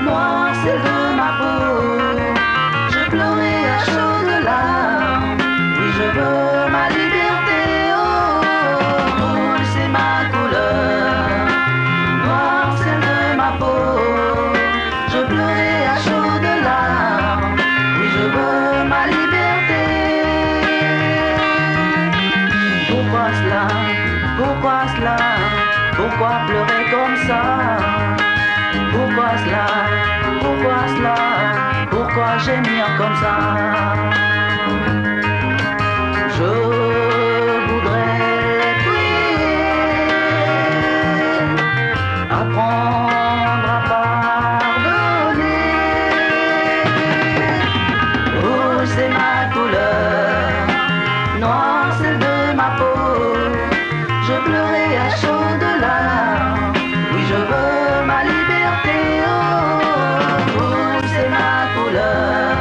noire celle de ma peau. Je pleurais à chaudes larmes, oui je veux ma liberté, oh, rouge c'est ma couleur, noire celle de ma peau. Je pleurais à chaudes larmes, oui je veux ma liberté. Pourquoi cela? Pourquoi cela? Pourquoi pleurer comme ça? Pourquoi cela? Pourquoi cela? Pourquoi gémir comme ça? Je voudrais prier, apprendre à pardonner. Rouge c'est ma couleur, noire celle de ma peau. Je pleurais à chaudes larmes, oui je veux ma liberté, oh, rouge c'est ma couleur,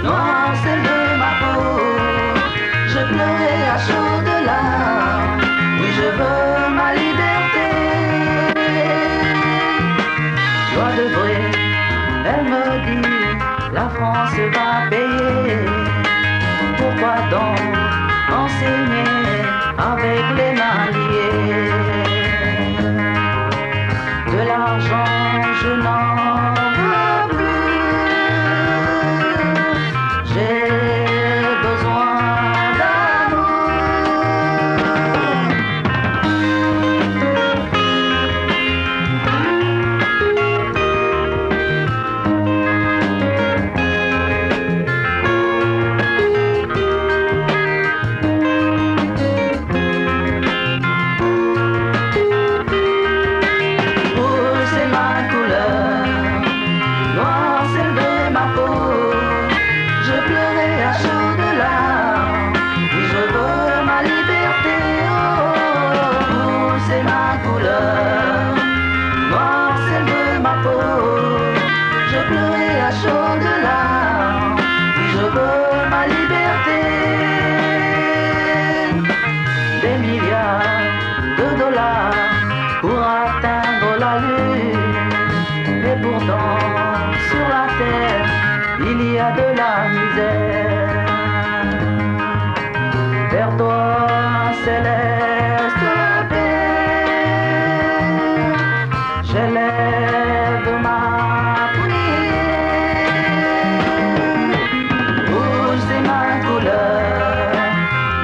noire celle de ma peau. Je pleurais à chaudes larmes, oui je veux ma liberté. Loi de Bré, elle me dit, la France va payer. Pourquoi donc enseigner avec les mains liées? De l'argent je n'en veux plus, j'ai besoin d'amour. Rouge c'est ma couleur, noire celle de ma peau. Je pleurais à chaudes larmes, oui je veux ma liberté, oh, rouge c'est ma couleur, noire celle de ma peau. Je pleurais à chaudes larmes, oui je veux ma liberté. Des milliards de dollars pour atteindre la lune, et pourtant sur la terre il y a de la misère. Vers toi céleste Père, j'élève ma prière. Rouge c'est ma couleur,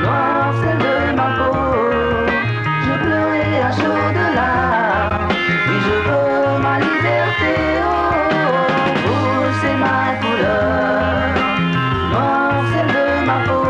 noire celle de ma peau. Je pleurais à chaudes larmes, oui je veux ma liberté, oh, rouge c'est ma couleur, noire celle de ma peau.